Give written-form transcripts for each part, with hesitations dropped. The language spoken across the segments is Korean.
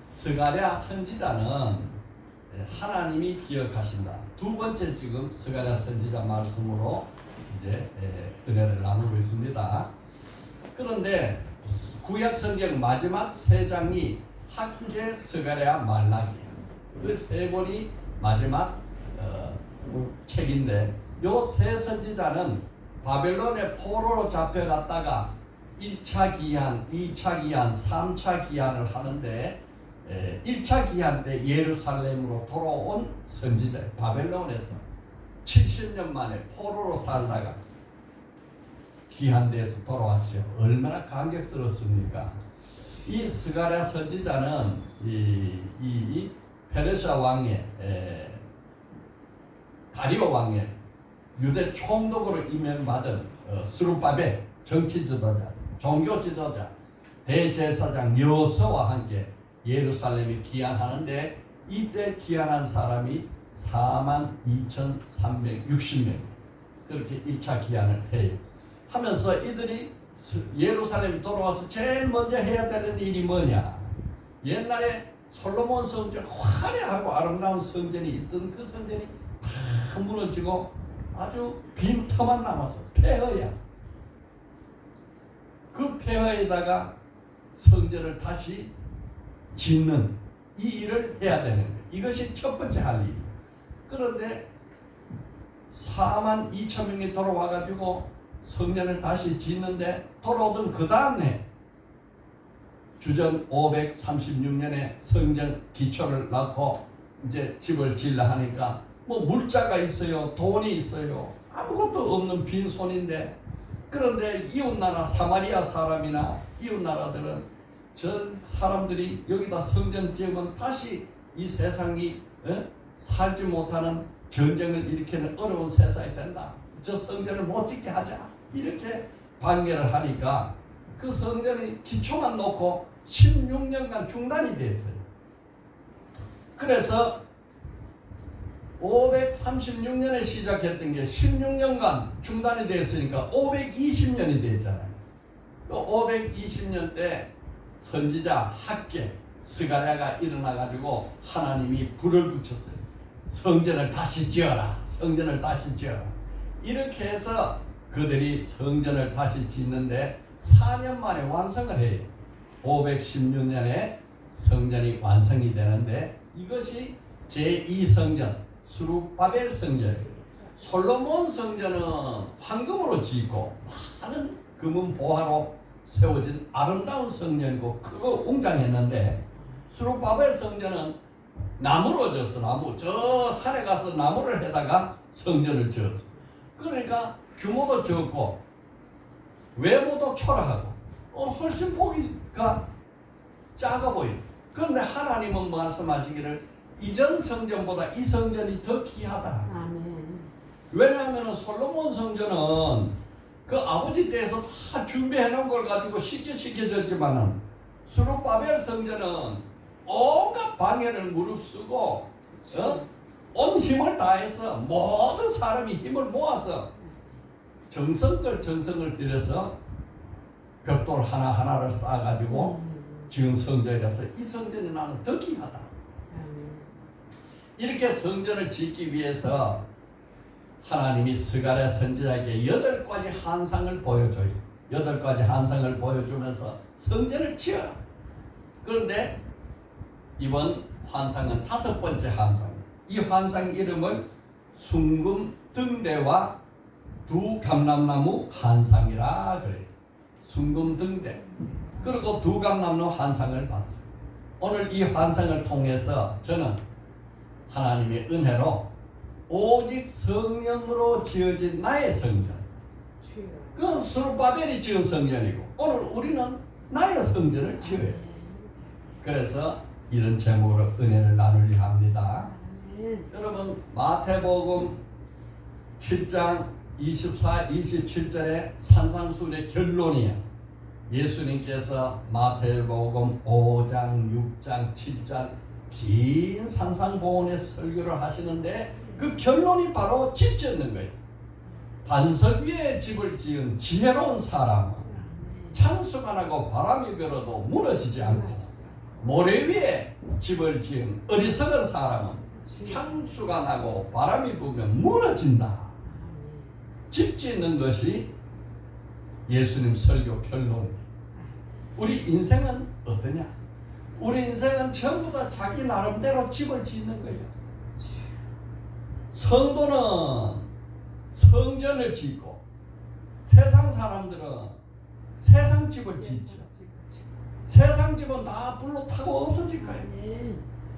스가랴 선지자는 하나님이 기억하신다. 두 번째 지금 스가랴 선지자 말씀으로 이제 은혜를 나누고 있습니다. 그런데 구약 성경 마지막 세 장이 학계, 스가랴, 말라기야. 그 세 권이 마지막 책인데 요 세 선지자는 바벨론의 포로로 잡혀갔다가 1차 기한, 2차 기한, 3차 기한을 하는데 1차 기한 때 예루살렘으로 돌아온 선지자, 바벨론에서 70년 만에 포로로 살다가 기한대에서 돌아왔죠. 얼마나 감격스럽습니까? 이 스가랴 선지자는 이 페르시아 왕의 다리오 왕의 유대 총독으로 임명받은 스룹바벨 정치 지도자, 종교 지도자, 대제사장 여호수아와 함께 예루살렘에 기한하는데 이때 기한한 사람이 42,360명. 그렇게 1차 기한을 해요. 하면서 이들이 예루살렘에 돌아와서 제일 먼저 해야 되는 일이 뭐냐? 옛날에 솔로몬 성전, 화려하고 아름다운 성전이 있던 그 성전이 다 무너지고 아주 빈터만 남았어. 폐허야. 그 폐허에다가 성전을 다시 짓는 이 일을 해야 되는 거예요. 이것이 첫 번째 할 일. 그런데 42,000명이 돌아와가지고 성전을 다시 짓는데 돌아오던 그 다음에 주전 536년에 성전 기초를 넣고 이제 집을 지으려 하니까 뭐 물자가 있어요, 돈이 있어요, 아무것도 없는 빈손인데, 그런데 이웃나라 사마리아 사람이나 이웃나라들은 저 사람들이 여기다 성전 지으면 다시 이 세상이 살지 못하는 전쟁을 일으키는 어려운 세상이 된다. 저 성전을 못 짓게 하자. 이렇게 반대를 하니까 그 성전이 기초만 놓고 16년간 중단이 됐어요. 그래서 536년에 시작했던 게 16년간 중단이 됐으니까 520년이 됐잖아요. 또 520년 때 선지자 학계 스가랴가 일어나가지고 하나님이 불을 붙였어요. 성전을 다시 지어라. 성전을 다시 지어라. 이렇게 해서 그들이 성전을 다시 짓는데 4년 만에 완성을 해요. 516년에 성전이 완성이 되는데 이것이 제2성전 수룹바벨 성전이에요. 솔로몬 성전은 황금으로 짓고 많은 금은 보화로 세워진 아름다운 성전이고 크고 웅장했는데 수룹바벨 성전은 나무로 지었어. 나무. 저 산에 가서 나무를 해다가 성전을 지었어. 그러니까 규모도 적고 외모도 초라하고 훨씬 보기가 작아 보여. 그런데 하나님은 말씀하시기를 이전 성전보다 이 성전이 더 귀하다. 아멘. 왜냐하면 솔로몬 성전은 그 아버지 때에서 다 준비해 놓은 걸 가지고 쉽게 졌지만은 수룹바벨 성전은 온갖 방해를 무릅쓰고 온 힘을 다해서 모든 사람이 힘을 모아서 정성을 들여서 벽돌 하나하나를 쌓아가지고 지은 성전이라서 이 성전이 나는 더 귀하다. 이렇게 성전을 짓기 위해서 하나님이 스가랴 선지자에게 8가지 환상을 보여줘요. 8가지 환상을 보여주면서 성전을 지어라. 그런데 이번 환상은 5번째 환상. 이 환상 이름을 순금등대와 두 감람나무 환상이라 그래요. 순금등대. 그리고 두 감람나무 환상을 봤어요. 오늘 이 환상을 통해서 저는 하나님의 은혜로 오직 성령으로 지어진 나의 성전, 그건 스룹바벨이 지은 성전이고 오늘 우리는 나의 성전을 지어야 돼. 그래서 이런 제목으로 은혜를 나누려 합니다. 여러분 마태복음 7장 24, 27절에 산상수훈의 결론이에요. 예수님께서 마태복음 5장, 6장, 7장 긴 산상보훈의 설교를 하시는데 그 결론이 바로 집 짓는 거예요. 반석 위에 집을 지은 지혜로운 사람은 창수가 나고 바람이 불어도 무너지지 않고 모래 위에 집을 지은 어리석은 사람은 창수가 나고 바람이 불면 무너진다. 집 짓는 것이 예수님 설교 결론입니다. 우리 인생은 어떠냐? 우리 인생은 전부 다 자기 나름대로 집을 짓는 거예요. 성도는 성전을 짓고 세상 사람들은 세상 집을 짓죠. 세상 집은 다 불로 타고 없어질 거예요.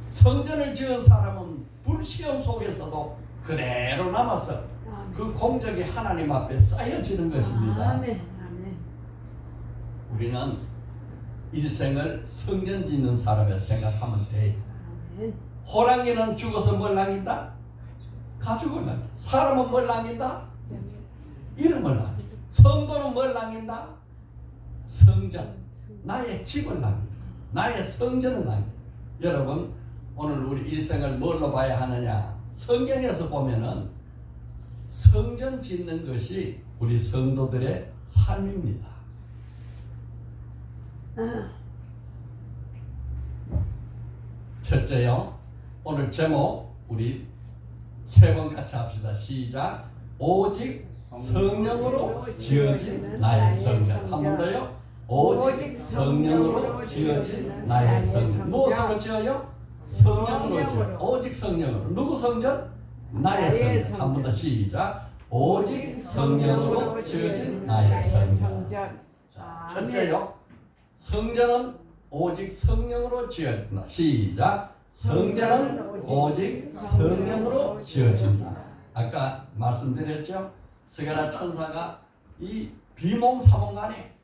성전을 지은 사람은 불시험 속에서도 그대로 남아서 그 공적이 하나님 앞에 쌓여지는 것입니다. 우리는 일생을 성전 짓는 사람을 생각하면 돼. 호랑이는 죽어서 뭘 남긴다? 가죽을 남긴다. 사람은 뭘 남긴다? 이름을 남긴다. 성도는 뭘 남긴다? 성전, 나의 집을 남긴다. 나의 성전을 남긴다. 여러분, 오늘 우리 일생을 뭘로 봐야 하느냐? 성경에서 보면은 성전 짓는 것이 우리 성도들의 삶입니다. 첫째요, 오늘 제목 우리 세 번 같이 합시다. 시작. 오직 성령으로 지어진 나의 성전. 한 번 더요. 오직 성령으로 지어진 나의 성전. 무엇으로 지어요? 성령으로 지어. 오직 성령으로. 누구 성전? 나의 성전. 한 번 더 시작. 오직 성령으로 지어진 나의 성전. 자, 첫째요. 성전은 오직 성령으로 지어진다. 시작. 성전은 오직 성령으로 지어진다. 아까 말씀드렸죠? 스가랴 천사가 이 비몽사몽간에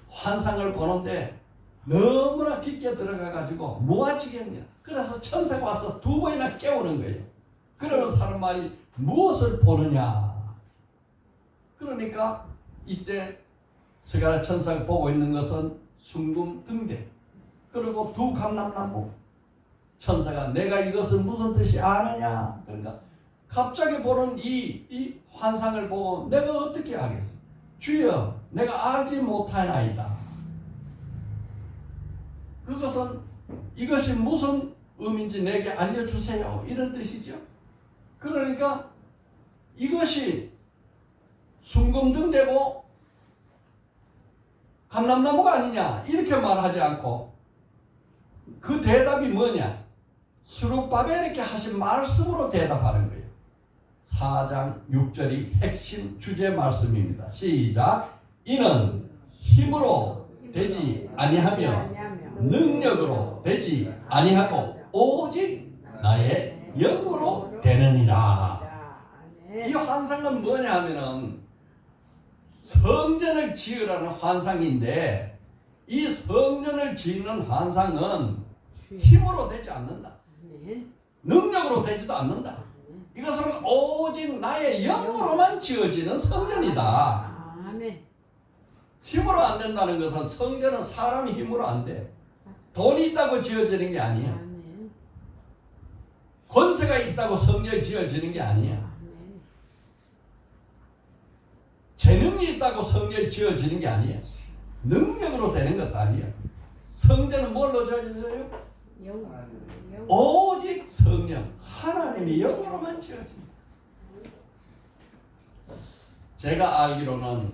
환상을 보는데 너무나 깊게 들어가가지고 무아지경이야. 그래서 천사가 와서 두 번이나 깨우는 거예요. 그러면 사람 말이 무엇을 보느냐? 그러니까 이때 스가랴 천사가 보고 있는 것은 순금 등대, 그리고 두 감람나무. 천사가 내가 이것을 무슨 뜻이 아느냐? 그러니까 갑자기 보는 이 환상을 보고 내가 어떻게 하겠어? 주여, 내가 알지 못하나이다. 그것은 이것이 무슨 의미인지 내게 알려주세요. 이런 뜻이죠. 그러니까 이것이 순금등대고 감람나무가 아니냐 이렇게 말하지 않고 그 대답이 뭐냐? 스룹바벨에게 하신 말씀으로 대답하는 거예요. 4장 6절이 핵심 주제 말씀입니다. 시작. 이는 힘으로 되지 아니하며 능력으로 되지 아니하고 오직 나의 영으로 되느니라. 이 환상은 뭐냐 하면은 성전을 지으라는 환상인데 이 성전을 짓는 환상은 힘으로 되지 않는다. 능력으로 되지도 않는다. 이것은 오직 나의 영으로만 지어지는 성전이다. 힘으로 안 된다는 것은 성전은 사람이 힘으로 안 돼. 돈이 있다고 지어지는 게 아니야. 권세가 있다고 성전이 지어지는 게 아니야. 재능이 있다고 성전이 지어지는 게 아니야. 능력으로 되는 것도 아니야. 성전은 뭘로 지어져요? 오직 성령, 하나님의 영으로만 지어집니다. 제가 알기로는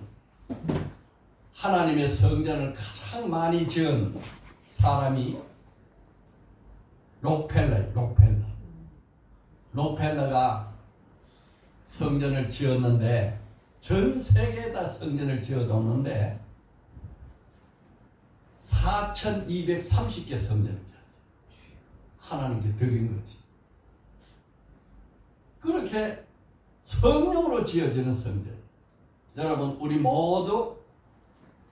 하나님의 성전을 가장 많이 지은 사람이 록펠러예요. 록펠러가 성전을 지었는데 전 세계에다 성전을 지어줬는데 4,230개 성전을 지었어요. 하나님께 드린 거지. 그렇게 성령으로 지어지는 성전. 여러분, 우리 모두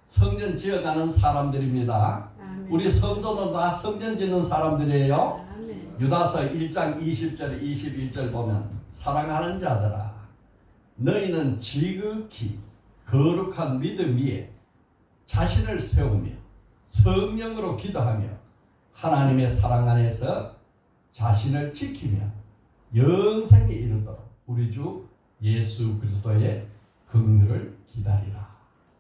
성전 지어가는 사람들입니다. 아멘. 우리 성도도 다 성전 짓는 사람들이에요. 아멘. 유다서 1장 20절 21절 보면 사랑하는 자들아, 너희는 지극히 거룩한 믿음 위에 자신을 세우며 성령으로 기도하며 하나님의 사랑 안에서 자신을 지키며 영생에 이르도록 우리 주 예수 그리스도의 긍휼을 기다리라.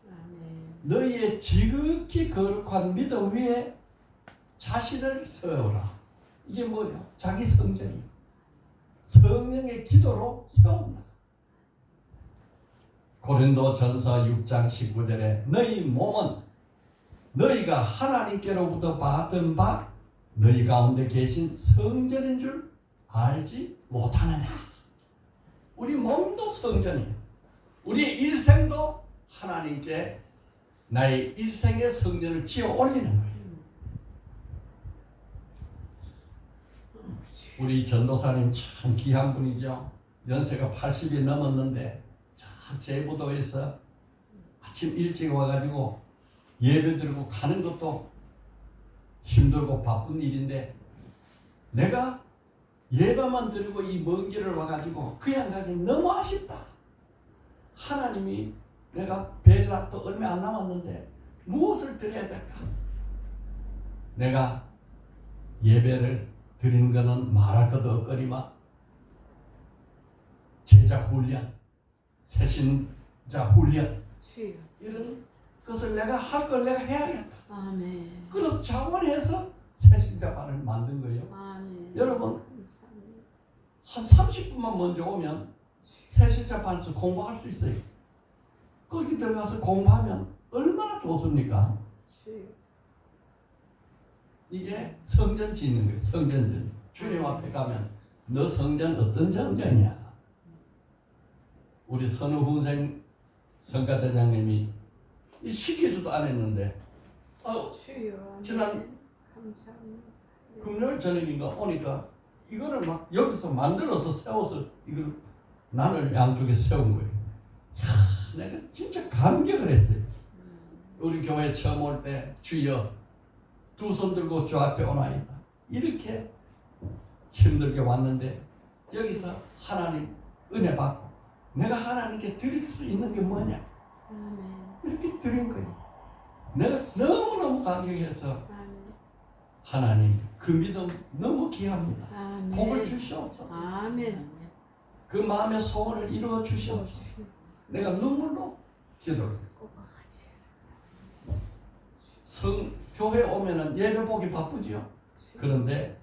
아멘. 너희의 지극히 거룩한 믿음 위에 자신을 세우라. 이게 뭐냐? 자기 성전이야. 성령의 기도로 세운다. 고린도전서 6장 19절에 너희 몸은 너희가 하나님께로부터 받은 바 너희 가운데 계신 성전인 줄 알지 못하느냐. 우리 몸도 성전이에요. 우리의 일생도 하나님께 나의 일생의 성전을 지어 올리는 거예요. 우리 전도사님 참 귀한 분이죠. 연세가 80이 넘었는데 제부도에서 아침 일찍 와가지고 예배 드리고 가는 것도 힘들고 바쁜 일인데 내가 예배만 드리고 이 먼 길을 와가지고 그냥 가기 너무 아쉽다. 하나님이 내가 벨락도 얼마 안 남았는데 무엇을 드려야 될까? 내가 예배를 드리는 것은 말할 것도 없거니와 제자 훈련, 새신자 훈련 이런 것을 내가 할 걸 내가 해야겠다. 아멘. 그래서 자원해서 새신자 반을 만든 거예요. 아멘. 여러분 한 30분만 먼저 오면 새신자 반에서 공부할 수 있어요. 거기 들어가서 공부하면 얼마나 좋습니까? 이게 성전 짓는 거예요. 성전. 주님 앞에 가면 너 성전 어떤 성전이야? 우리 선우훈생 성가대장님이 시키지도 않았는데 지난 금요일 저녁인가 오니까 이거를 막 여기서 만들어서 세워서 이걸 난을 양쪽에 세운 거예요. 내가 진짜 감격을 했어요. 우리 교회 처음 올 때 주여 두 손 들고 주 앞에 오나이다. 이렇게 힘들게 왔는데 여기서 하나님 은혜 받고 내가 하나님께 드릴 수 있는 게 뭐냐? 이렇게 드린 거예요. 내가 너무너무 감격해서 하나님 그 믿음 너무 귀합니다. 복을 주시옵소서. 아멘. 그 마음의 소원을 이루어 주시옵소서. 내가 눈물로 기도를 했어요. 교회 오면은 예배 보기 바쁘지요. 그런데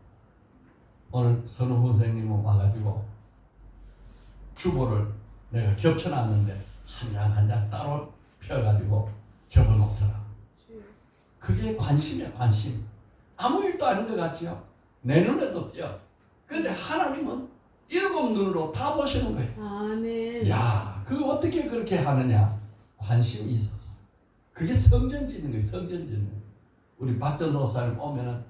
오늘 선우 선생님은 와가지고 주보를 내가 겹쳐놨는데 한 장 한 장 따로 펴가지고 접어놓더라. 그게 관심이야, 관심. 아무 일도 아닌 것 같지요. 내 눈에도 띄어. 그런데 하나님은 7 눈으로 다 보시는 거예요. 아멘. 야, 그거 어떻게 그렇게 하느냐? 관심이 있었어. 그게 성전 짓는 거예요. 성전 짓는 거예요. 우리 박전도사님 오면은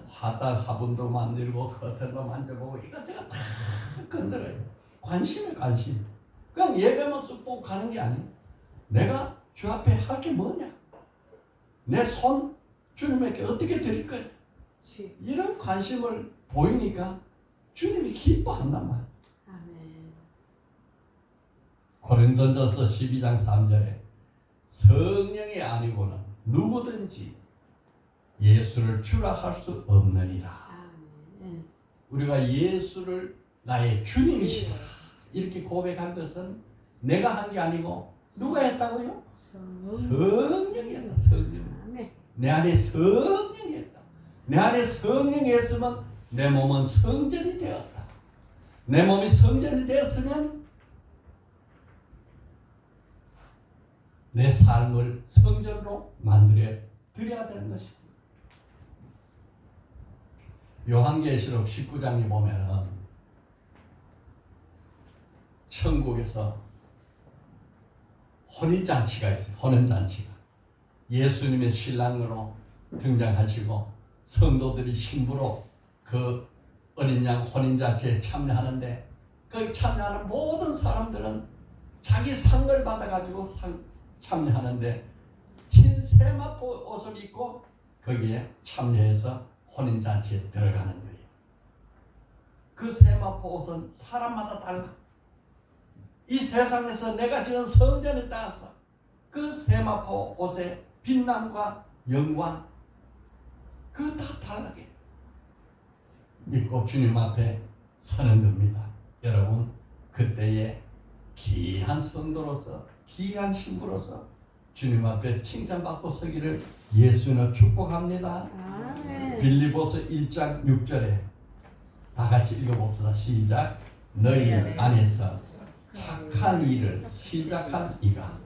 화단 화분도 만들고 커튼도 만져보고 이것저것 다 건드려요. 관심이에요, 관심. 그냥 예배만 쑥 보고 가는 게 아니에요. 내가 주 앞에 할 게 뭐냐? 내 손 주님에게 어떻게 드릴 거냐? 이런 관심을 보이니까 주님이 기뻐한단 말이에요. 아멘. 고린도전서 12장 3절에 성령이 아니고는 누구든지 예수를 주라 할 수 없느니라. 아멘. 우리가 예수를 나의 주님이시다 이렇게 고백한 것은 내가 한 게 아니고 누가 했다고요? 성령이 했다. 성령. 내 안에 성령이 했다. 내 안에 성령이 했으면 내 몸은 성전이 되었다. 내 몸이 성전이 되었으면 내 삶을 성전으로 만들어 드려야 되는 것이다. 요한계시록 19장에 보면은 천국에서 혼인잔치가 있어요. 혼인잔치가. 예수님의 신랑으로 등장하시고 성도들이 신부로 그 어린 양 혼인잔치에 참여하는데 그 참여하는 모든 사람들은 자기 상을 받아가지고 참여하는데 흰 세마포 옷을 입고 거기에 참여해서 혼인잔치에 들어가는 거예요. 그 세마포 옷은 사람마다 달라. 이 세상에서 내가 지은 성전에 따라서 그 세마포 옷의 빛남과 영광 그거 다 다르게 입고 주님 앞에 서는 겁니다. 여러분 그때의 귀한 성도로서 귀한 신부로서 주님 앞에 칭찬받고 서기를 예수님으로 축복합니다. 아멘. 빌립보서 1장 6절에 다 같이 읽어봅시다. 시작. 너희 안에서 착한 일을 시작한 이가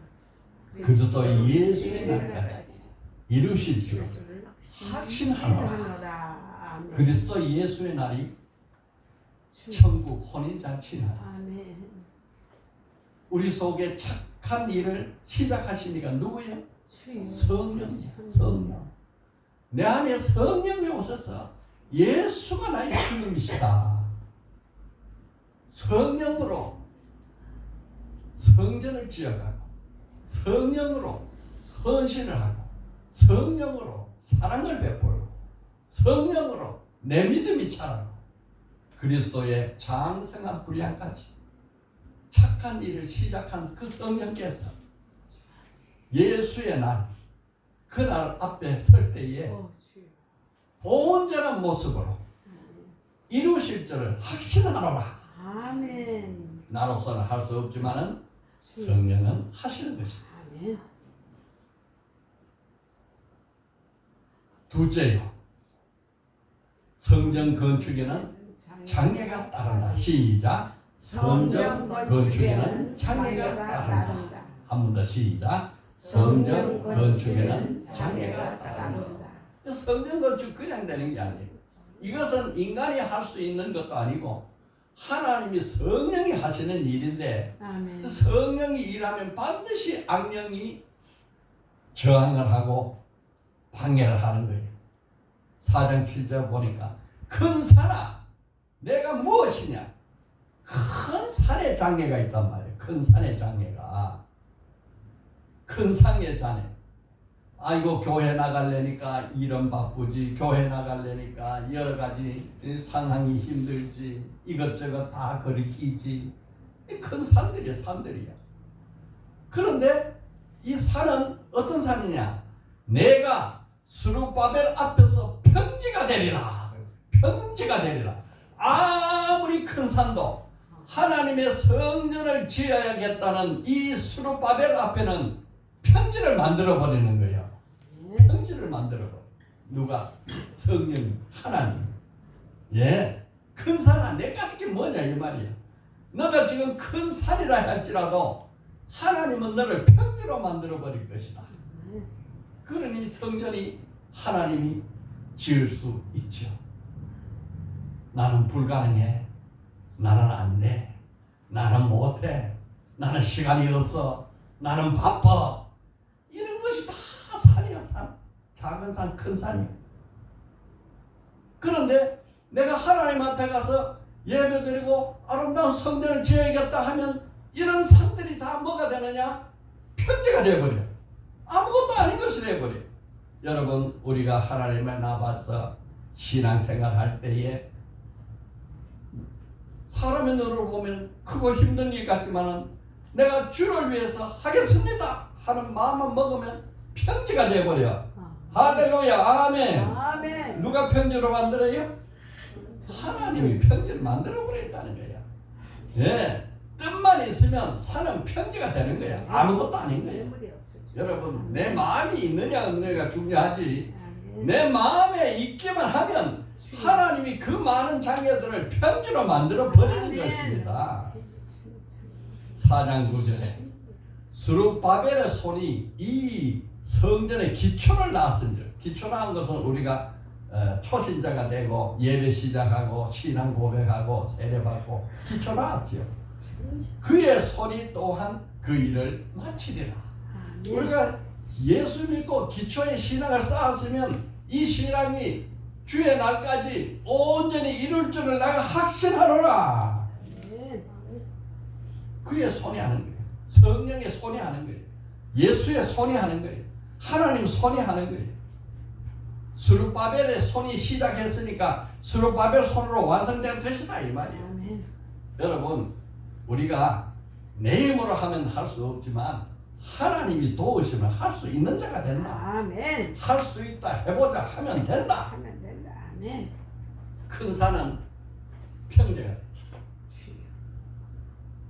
그리스도 예수의 날까지 이루실 줄 확신하노라. 아멘. 그리스도 예수의 날이 천국 혼인잔치나 아멘. 우리 속에 착한 일을 시작하신 이가 누구예요? 주여. 성령. 내 안에 성령이 오셔서 예수가 나의 주님이시다. 성령으로 성전을 지어가고 성령으로 헌신을 하고 성령으로 사랑을 베풀고 성령으로 내 믿음이 자라고 그리스도의 장성한 분량까지 착한 일을 시작한 그 성령께서 예수의 날 그날 앞에 설 때에 주여. 온전한 모습으로 이루실 줄을 확신하노라. 아멘. 나로서는 할 수 없지만은 성령은 하시는 것입니다. 아멘. 둘째요. 성전 건축에는 장애가 따른다. 시작. 성전 건축에는 장애가 따른다. 한 번 더 시작. 성전 건축에는 장애가 따른다. 성전 건축 그냥 되는 게 아니에요. 이것은 인간이 할 수 있는 것도 아니고 하나님이 성령이 하시는 일인데 아멘. 성령이 일하면 반드시 악령이 저항을 하고 방해를 하는 거예요. 4장 7절 보니까 큰 산아 내가 무엇이냐. 큰 산에 장애가 있단 말이에요. 큰 산에 장애가. 큰 산의 장애. 아이고 교회 나가려니까 일은 바쁘지. 교회 나가려니까 여러 가지 상황이 힘들지. 이것저것 다 거리키지. 큰 산들이야. 산들이야. 그런데 이 산은 어떤 산이냐. 내가 스룹바벨 앞에서 평지가 되리라. 평지가 되리라. 아무리 큰 산도 하나님의 성전을 지어야겠다는 이 스룹바벨 앞에는 평지를 만들어 버리는 거예요. 평지를 만들어 버려. 누가? 성령 하나님. 예, 큰 산아 내가 지금 뭐냐 이 말이야. 너가 지금 큰 산이라 할지라도 하나님은 너를 평지로 만들어 버릴 것이다. 그러니 성전이 하나님이 지을 수 있죠. 나는 불가능해. 나는 안 돼. 나는 못해. 나는 시간이 없어. 나는 바빠. 이런 것이 다 산이야. 산. 작은 산, 큰 산이야. 그런데 내가 하나님 앞에 가서 예배드리고 아름다운 성전을 지어야겠다 하면 이런 산들이 다 뭐가 되느냐? 평지가 되어버려. 아무것도 아닌 것이 되어버려. 여러분 우리가 하나님을 나와서 신앙생활 할 때에 사람의 눈으로 보면 크고 힘든 일 같지만은 내가 주를 위해서 하겠습니다 하는 마음만 먹으면 평지가 되어버려. 할렐루야. 아멘. 아멘. 누가 평지로 만들어요? 하나님이 평지를 만들어버린다는 거야. 예, 뜻만 있으면 산은 평지가 되는 거야. 아무것도 아닌 거야. 여러분 내 마음이 있느냐 없느냐가 중요하지. 내 마음에 있기만 하면 하나님이 그 많은 장애들을 평지로 만들어 버리는 것입니다. 4장 9절에 스룹바벨의 손이 이 성전의 기초를 낳았은 줄. 기초라는 것은 우리가 초신자가 되고 예배 시작하고 신앙 고백하고 세례받고 기초 낳았죠. 그의 손이 또한 그 일을 마치리라. 우리가 예수 믿고 기초의 신앙을 쌓았으면 이 신앙이 주의 날까지 온전히 이룰 줄을 내가 확신하노라. 그의 손이 하는 거예요. 성령의 손이 하는 거예요. 예수의 손이 하는 거예요. 하나님 손이 하는 거예요. 스룹바벨의 손이 시작했으니까 스룹바벨 손으로 완성될 것이다 이 말이에요. 아멘. 여러분 우리가 내 힘으로 하면 할 수 없지만 하나님이 도우시면 할 수 있는 자가 된다. 아멘. 할 수 있다 해보자 하면 된다. 하면 된다. 아멘. 큰 산은 평지가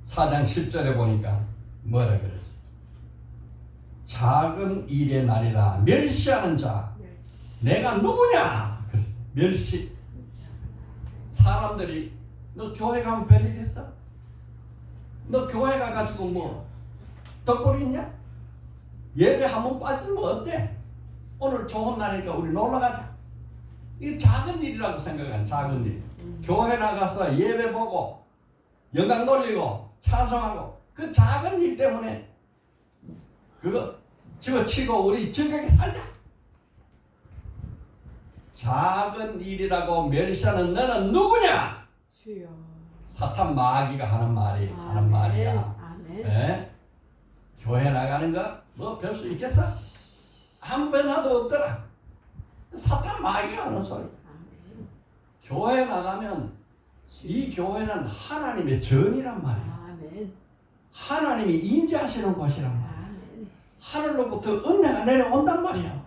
4장 10절에 보니까 뭐라 그랬어? 작은 일의 날이라 멸시하는 자 내가 누구냐? 그래서 멸시. 사람들이 너 교회 가면 별일 있어? 너 교회 가가지고 뭐 덕분이 있냐? 예배 한번 빠지면 어때? 오늘 좋은 날이니까 우리 놀러 가자. 이게 작은 일이라고 생각하는 작은 일. 교회 나가서 예배 보고 영광 돌리고 찬송하고 그 작은 일 때문에 그거 집어치고 우리 즐겁게 살자. 작은 일이라고 멸시하는 너는 누구냐? 주여. 사탄 마귀가 하는 말이야. 아멘. 네? 교회 나가는 거 뭐 별 수 있겠어? 아무 변화도 없더라. 사탄 마귀가 하는 소리. 아멘. 교회 나가면 이 교회는 하나님의 전이란 말이야. 아멘. 하나님이 임재하시는 곳이란 말이야. 아멘. 하늘로부터 은혜가 내려온단 말이야.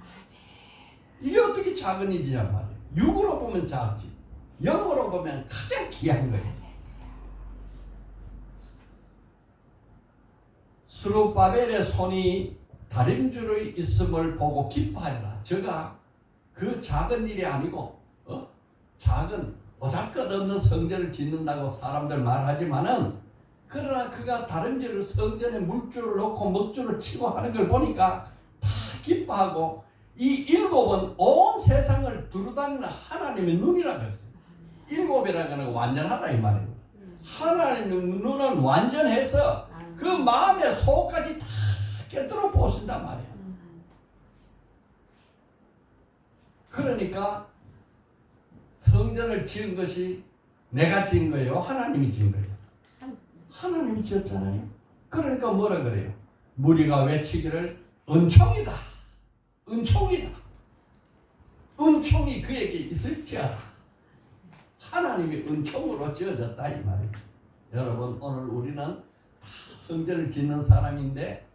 이게 어떻게 작은 일이란 말이야. 육으로 보면 작지, 영으로 보면 가장 귀한 거야. 스룹바벨의 손이 다림줄에 있음을 보고 기뻐하라. 저가 그 작은 일이 아니고 작은 오작것없는 성전을 짓는다고 사람들 말하지만은 그러나 그가 다림줄을 성전에 물줄을 넣고 먹줄을 치고 하는 걸 보니까 다 기뻐하고 이 일곱은 온 세상을 두루다니는 하나님의 눈이라고 했어요. 일곱이라는 건 완전하다 이 말입니다. 하나님의 눈은 완전해서 그 마음의 속까지 다 깨뜨려 보신단 말이야. 그러니까 성전을 지은 것이 내가 지은 거예요? 하나님이 지은 거예요? 하나님이 지었잖아요. 그러니까 뭐라 그래요? 무리가 외치기를 은총이다. 은총이다. 은총이 그에게 있을지어다. 하나님이 은총으로 지어졌다 이 말이지. 여러분 오늘 우리는 성전을 짓는 사람인데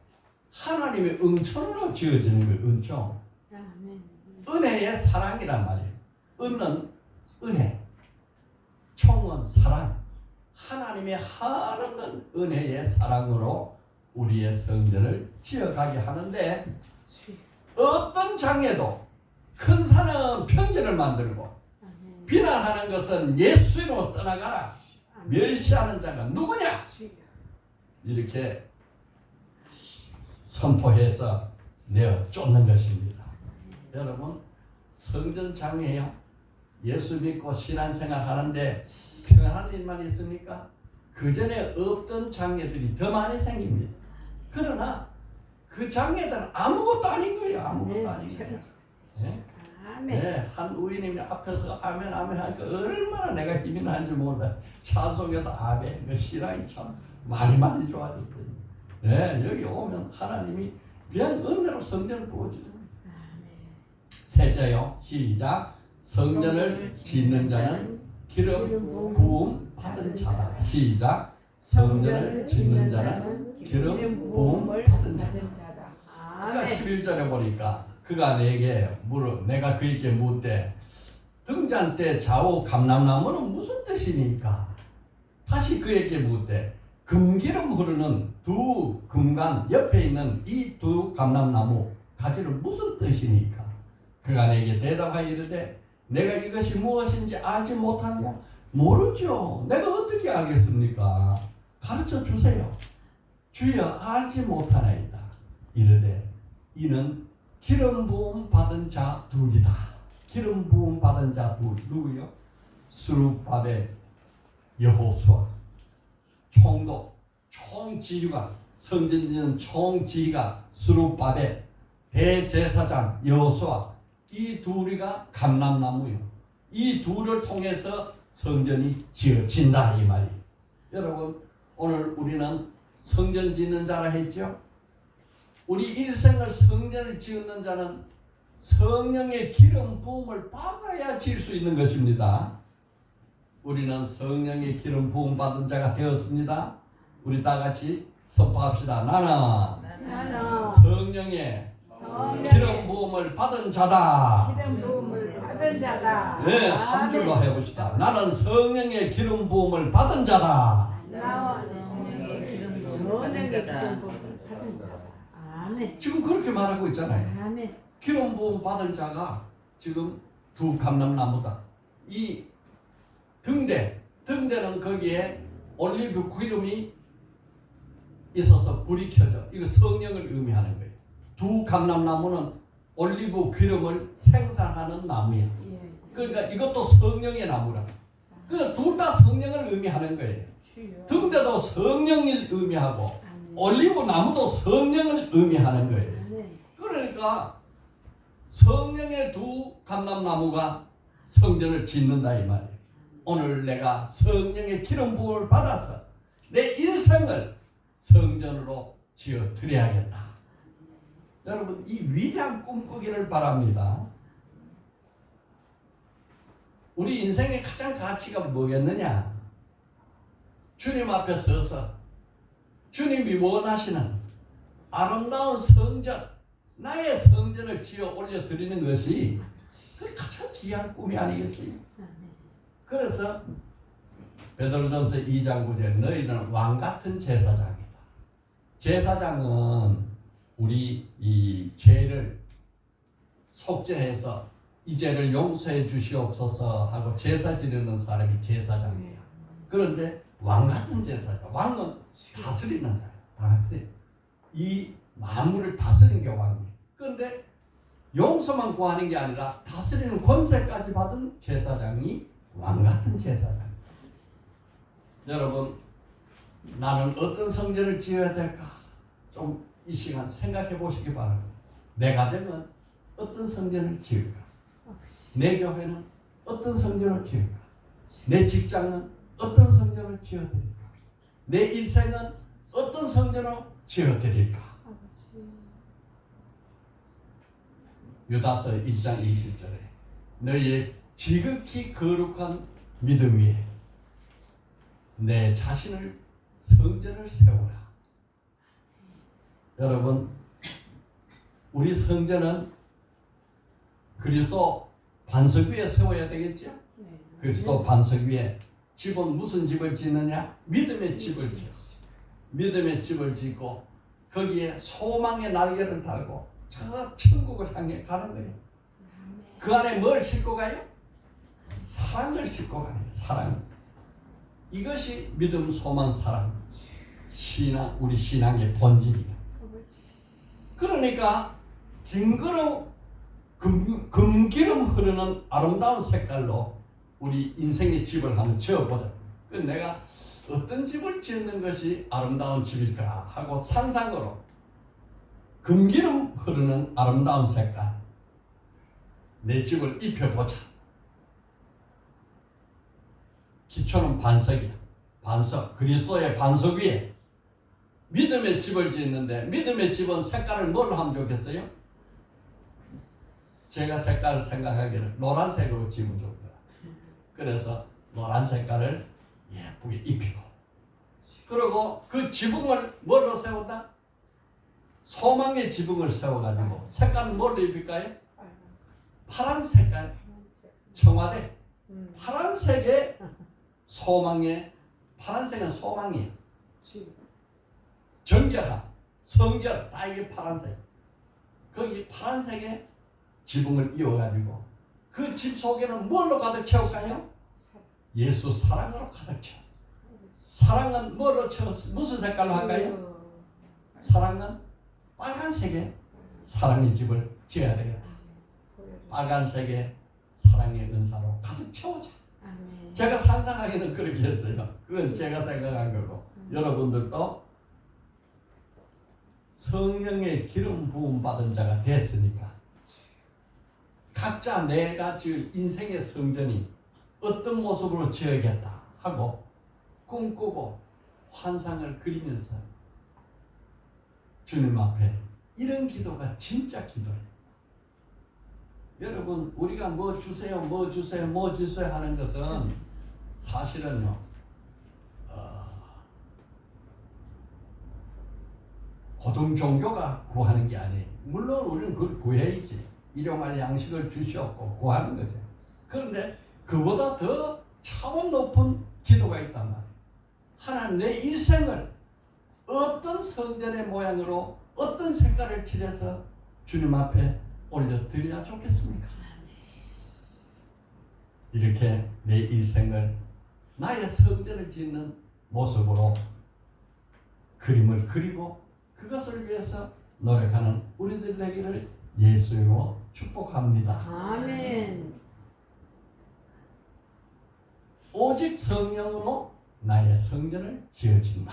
하나님의 은총으로 지어지는 거예요. 은총. 아멘. 은혜의 사랑이란 말이에요. 은은 은혜, 총은 사랑. 하나님의 한없는 은혜의 사랑으로 우리의 성전을 지어가게 하는데 어떤 장애도 큰 산은 평전을 만들고 비난하는 것은 예수로 떠나가라. 멸시하는 자가 누구냐? 이렇게 선포해서 내어 쫓는 것입니다. 여러분 성전 장애요. 예수 믿고 신앙생활 하는데 편한 일만 있습니까? 그 전에 없던 장애들이 더 많이 생깁니다. 그러나 그 장애들은 아무것도 아닌 거예요. 아무것도 아닌 거예요. 네? 아멘. 네, 한 우이님이 앞에서 아멘 아멘 하니까 얼마나 내가 힘이 나는지 몰라. 찬송에도 아멘. 그 신앙이 참 많이 좋아졌어요. 네, 여기 오면 하나님이 그냥 은혜로 성전을 부어주는 거예요. 셋째요, 시작. 성전을 짓는 자는 기름 부음 받은 자다. 시작. 성전을 짓는 자는 기름 부음을 받은 자다. 아까 11절에 보니까 그가 내게 내가 그에게 묻되 등잔 때 좌우 감람나무는 무슨 뜻이니까? 다시 그에게 묻되 금기름 흐르는 두 금관 옆에 있는 이 두 감람나무 가지는 무슨 뜻이니까? 그가 내게 대답하여 이르되 내가 이것이 무엇인지 알지 못하느냐? 모르죠. 내가 어떻게 알겠습니까? 가르쳐 주세요. 주여 알지 못하나이다. 이르되 이는 기름 부음 받은 자 둘이다. 기름 부음 받은 자 둘 누구요? 스룹바벨 여호수아 총독 총지휘관 성전지는 총지휘관 스룹바벨 대제사장 여호수아 이 둘이가 감람나무요. 이 둘을 통해서 성전이 지어진다 이 말이에요. 여러분 오늘 우리는 성전 짓는 자라 했죠. 우리 일생을 성전을 지었는 자는 성령의 기름 부음을 받아야 지을 수 있는 것입니다. 우리는 성령의 기름 부음 받은 자가 되었습니다. 우리 다 같이 선포합시다. 나는 성령의 기름 부음을 받은 자다. 기름 부음을 받은 자다. 네, 한 줄로 해봅시다. 나는 성령의 기름 부음을 받은 자다. 나는 성령의 기름 부음을 받은 자다. 아멘. 지금 그렇게 말하고 있잖아요. 아멘. 기름 부음 받은 자가 지금 두 감람나무다. 이 등대는 거기에 올리브 기름이 있어서 불이 켜져. 이거 성령을 의미하는 거예요. 두 감람나무는 올리브 기름을 생산하는 나무야. 예. 그러니까 이것도 성령의 나무라. 그러니까 둘 다 성령을 의미하는 거예요. 주여. 등대도 성령을 의미하고 아멘. 올리브 나무도 성령을 의미하는 거예요. 아멘. 그러니까 성령의 두 감람나무가 성전을 짓는다 이 말이에요. 오늘 내가 성령의 기름 부음을 받아서 내 일생을 성전으로 지어 드려야겠다. 여러분 이 위대한 꿈꾸기를 바랍니다. 우리 인생의 가장 가치가 뭐겠느냐? 주님 앞에 서서 주님이 원하시는 아름다운 성전, 나의 성전을 지어 올려 드리는 것이 그 가장 귀한 꿈이 아니겠어요? 그래서 베드로전서 2장 9절 너희는 왕 같은 제사장이다. 제사장은 우리 이 죄를 속죄해서 이 죄를 용서해 주시옵소서 하고 제사 지르는 사람이 제사장이에요. 그런데 왕 같은 제사장, 왕은 다스리는 자예요. 다스리. 이 만물을 다스리는 게 왕이에요. 그런데 용서만 구하는 게 아니라 다스리는 권세까지 받은 제사장이 왕 같은 제사장. 여러분, 나는 어떤 성전을 지어야 될까? 좀 이 시간 생각해 보시기 바랍니다. 내 가정은 어떤 성전을 지을까? 내 교회는 어떤 성전을 지을까? 내 직장은 어떤 성전을 지어드릴까? 내 일생은 어떤 성전을 지어드릴까? 유다서 1장 20절에 너희의 지극히 거룩한 믿음 위에 내 자신을 성전을 세우라. 여러분, 우리 성전은 그리스도 반석 위에 세워야 되겠죠? 그리스도 반석 위에 집은 무슨 집을 짓느냐? 믿음의 집을 지었어요. 믿음의 집을 짓고 거기에 소망의 날개를 달고 저 천국을 향해 가는 거예요. 그 안에 뭘 싣고 가요? 사랑을 싣고 가요. 사랑. 이것이 믿음, 소망, 사랑. 신앙, 우리 신앙의 본질이다. 그러니까 금기름 흐르는 아름다운 색깔로 우리 인생의 집을 한번 지어보자. 내가 어떤 집을 짓는 것이 아름다운 집일까 하고 상상으로 금기름 흐르는 아름다운 색깔 내 집을 입혀보자. 기초는 반석이야. 반석, 그리스도의 반석 위에 믿음의 집을 짓는데 믿음의 집은 색깔을 뭘로 하면 좋겠어요? 제가 색깔을 생각하기를 노란색으로 지으면 좋을 거야. 그래서 노란 색깔을 예쁘게 입히고 그리고 그 지붕을 뭘로 세운다? 소망의 지붕을 세워가지고 색깔은 뭘로 입힐까요? 파란 색깔. 청와대 파란색의 소망의 파란색은 소망이에요. 정결함, 성결 다 이게 파란색. 거기 파란색의 지붕을 이어가지고 그 집 속에는 뭘로 가득 채울까요? 예수 사랑으로 가득 채워. 사랑은 뭐로 채워? 무슨 색깔로 할까요? 사랑은 빨간색의 사랑의 집을 지어야 되겠다. 빨간색의 사랑의 은사로 가득 채워져. 제가 상상하기는 그렇게 했어요. 그건 제가 생각한 거고 여러분들도 성령의 기름 부음 받은 자가 됐으니까 각자 내가 지을 인생의 성전이 어떤 모습으로 지어야겠다 하고 꿈꾸고 환상을 그리면서 주님 앞에 이런 기도가 진짜 기도예요. 여러분 우리가 뭐 주세요 뭐 주세요 뭐 주세요 하는 것은 사실은요 고등 종교가 구하는 게 아니에요. 물론 우리는 그걸 구해야지. 일용할 양식을 주시옵고 구하는 거죠. 그런데 그보다 더 차원 높은 기도가 있단 말이에요. 하나님 내 일생을 어떤 성전의 모양으로 어떤 색깔을 칠해서 주님 앞에 올려드려야 좋겠습니까? 이렇게 내 일생을 나의 성전을 짓는 모습으로 그림을 그리고 그것을 위해서 노력하는 우리들 되기를 예수로 축복합니다. 아멘. 오직 성령으로 나의 성전을 지어진다.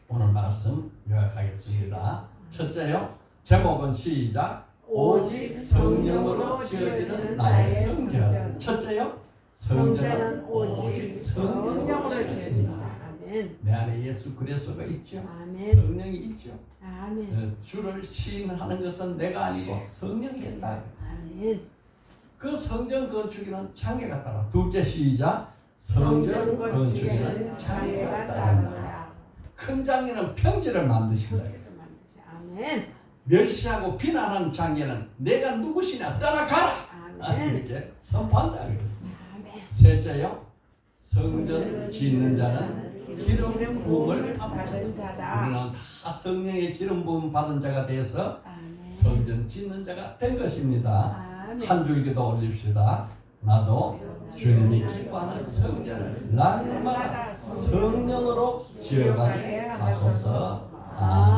오늘 말씀 요약하겠습니다. 첫째요. 제목은 시작. 오직 성령으로 지어지는 나의 성전. 첫째요. 성전은 오직 성령으로 지어진다. 아멘. 내 안에 예수 그리스도가 있죠. 아멘. 성령이 있죠. 아멘. 주를 시인하는 것은 내가 아니고 성령이 있다. 아멘. 그 성전 건축에는 장애가 따라. 둘째 시작. 성전 건축에는 장애가 따른다. 큰 장애는 평지를 만드신다. 아멘. 멸시하고 비난하는 장애는 내가 누구시냐 떠나가라. 아멘. 이렇게 선포한다 그랬습니다. 아멘. 셋째요. 성전 짓는 자는 기름 부음을 받은 자다. 우리는 다 성령의 기름 부음 받은 자가 돼서 아멘. 성전 짓는 자가 된 것입니다. 아멘. 한 줄기도 올립시다. 나도 주님이 기뻐하는 성전을 날마다 성령으로 지어가게 하소서. 아멘.